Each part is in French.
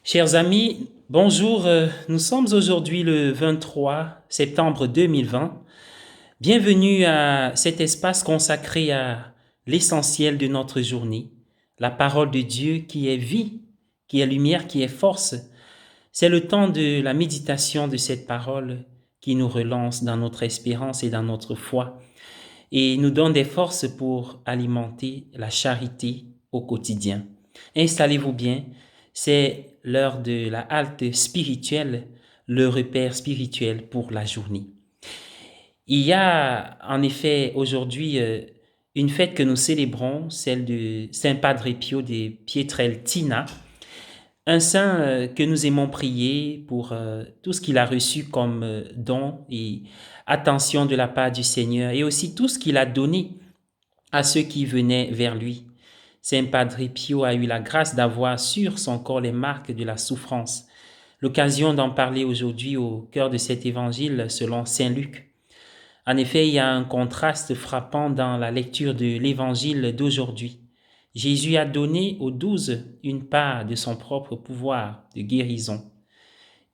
Chers amis, bonjour. Nous sommes aujourd'hui le 23 septembre 2020. Bienvenue à cet espace consacré à l'essentiel de notre journée, la parole de Dieu qui est vie, qui est lumière, qui est force. C'est le temps de la méditation de cette parole qui nous relance dans notre espérance et dans notre foi et nous donne des forces pour alimenter la charité au quotidien. Installez-vous bien, c'est l'heure de la halte spirituelle, le repère spirituel pour la journée. Il y a en effet aujourd'hui une fête que nous célébrons, celle de Saint Padre Pio de Pietrelcina, un saint que nous aimons prier pour tout ce qu'il a reçu comme don et attention de la part du Seigneur et aussi tout ce qu'il a donné à ceux qui venaient vers lui. Saint Padre Pio a eu la grâce d'avoir sur son corps les marques de la souffrance. L'occasion d'en parler aujourd'hui au cœur de cet évangile selon Saint Luc. En effet, il y a un contraste frappant dans la lecture de l'évangile d'aujourd'hui. Jésus a donné aux 12 une part de son propre pouvoir de guérison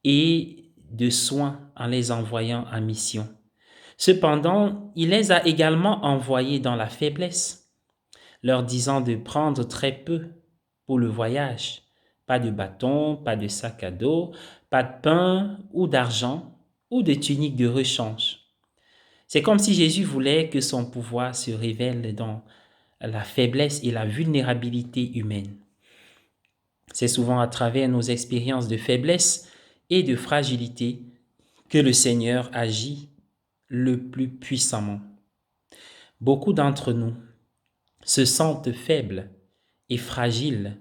et de soins en les envoyant en mission. Cependant, il les a également envoyés dans la faiblesse, leur disant de prendre très peu pour le voyage. Pas de bâton, pas de sac à dos, pas de pain ou d'argent ou de tunique de rechange. C'est comme si Jésus voulait que son pouvoir se révèle dans la faiblesse et la vulnérabilité humaine. C'est souvent à travers nos expériences de faiblesse et de fragilité que le Seigneur agit le plus puissamment. Beaucoup d'entre nous se sentent faibles et fragiles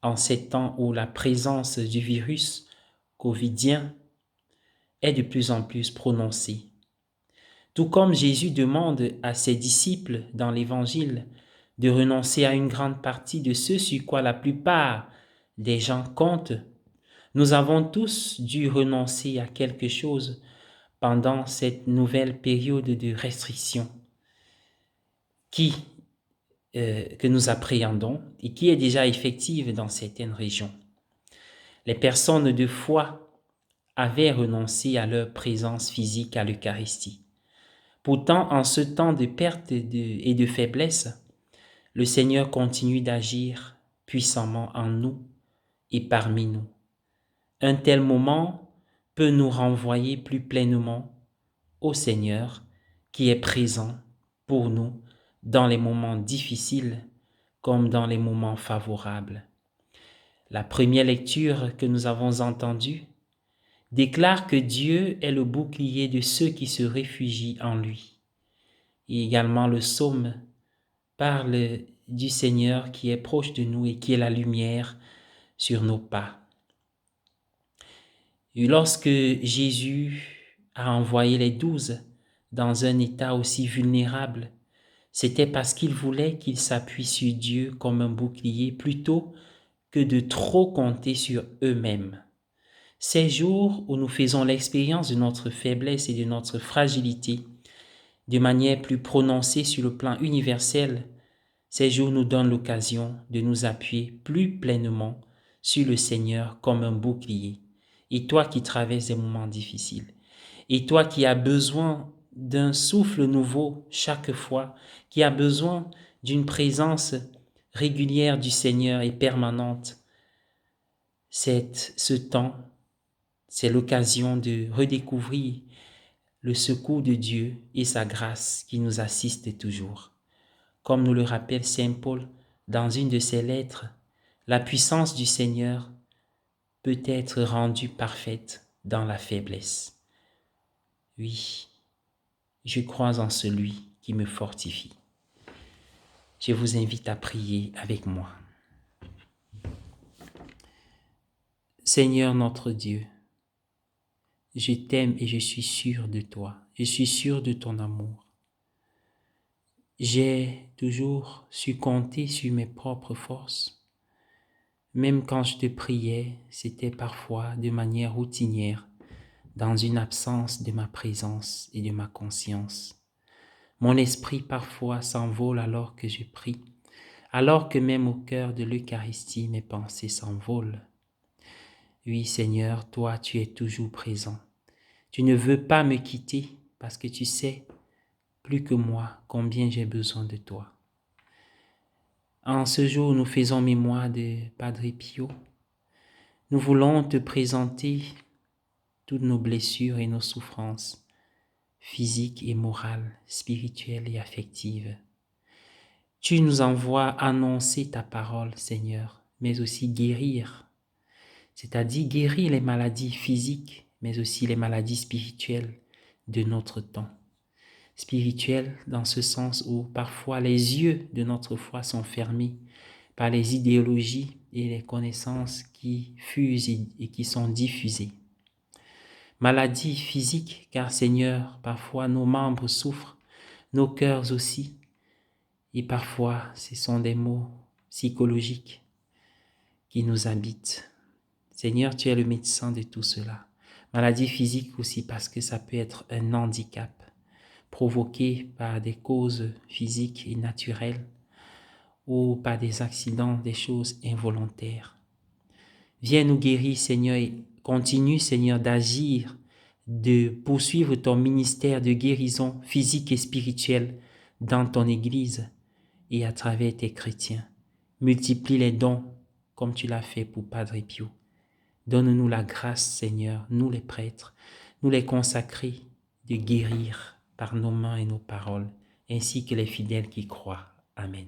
en ces temps où la présence du virus covidien est de plus en plus prononcée. Tout comme Jésus demande à ses disciples dans l'Évangile de renoncer à une grande partie de ce sur quoi la plupart des gens comptent, nous avons tous dû renoncer à quelque chose pendant cette nouvelle période de restriction qui, que nous appréhendons et qui est déjà effective dans certaines régions. Les personnes de foi avaient renoncé à leur présence physique à l'Eucharistie. Pourtant, en ce temps de perte et de faiblesse, le Seigneur continue d'agir puissamment en nous et parmi nous. Un tel moment peut nous renvoyer plus pleinement au Seigneur qui est présent pour nous dans les moments difficiles comme dans les moments favorables. La première lecture que nous avons entendue déclare que Dieu est le bouclier de ceux qui se réfugient en lui. Et également le psaume parle du Seigneur qui est proche de nous et qui est la lumière sur nos pas. Et lorsque Jésus a envoyé les 12 dans un état aussi vulnérable, c'était parce qu'il voulait qu'ils s'appuient sur Dieu comme un bouclier plutôt que de trop compter sur eux-mêmes. Ces jours où nous faisons l'expérience de notre faiblesse et de notre fragilité de manière plus prononcée sur le plan universel, ces jours nous donnent l'occasion de nous appuyer plus pleinement sur le Seigneur comme un bouclier. Et toi qui traverses des moments difficiles, et toi qui as besoin d'un souffle nouveau chaque fois, qui as besoin d'une présence régulière du Seigneur et permanente, ce temps, c'est l'occasion de redécouvrir le secours de Dieu et sa grâce qui nous assiste toujours. Comme nous le rappelle Saint Paul dans une de ses lettres, la puissance du Seigneur peut être rendue parfaite dans la faiblesse. Oui, je crois en celui qui me fortifie. Je vous invite à prier avec moi. Seigneur notre Dieu, je t'aime et je suis sûr de toi. Je suis sûr de ton amour. J'ai toujours su compter sur mes propres forces. Même quand je te priais, c'était parfois de manière routinière, dans une absence de ma présence et de ma conscience. Mon esprit parfois s'envole alors que je prie, alors que même au cœur de l'Eucharistie, mes pensées s'envolent. Oui, Seigneur, toi, tu es toujours présent. Tu ne veux pas me quitter parce que tu sais plus que moi combien j'ai besoin de toi. En ce jour, nous faisons mémoire de Padre Pio. Nous voulons te présenter toutes nos blessures et nos souffrances physiques et morales, spirituelles et affectives. Tu nous envoies annoncer ta parole, Seigneur, mais aussi guérir, c'est-à-dire guérir les maladies physiques, mais aussi les maladies spirituelles de notre temps. Spirituelles dans ce sens où parfois les yeux de notre foi sont fermés par les idéologies et les connaissances qui fusent et qui sont diffusées. Maladies physiques, car Seigneur, parfois nos membres souffrent, nos cœurs aussi, et parfois ce sont des maux psychologiques qui nous habitent. Seigneur, tu es le médecin de tout cela. Maladie physique aussi parce que ça peut être un handicap provoqué par des causes physiques et naturelles ou par des accidents, des choses involontaires. Viens nous guérir, Seigneur, et continue, Seigneur, d'agir, de poursuivre ton ministère de guérison physique et spirituelle dans ton Église et à travers tes chrétiens. Multiplie les dons comme tu l'as fait pour Padre Pio. Donne-nous la grâce, Seigneur, nous les prêtres, nous les consacrés, de guérir par nos mains et nos paroles, ainsi que les fidèles qui croient. Amen.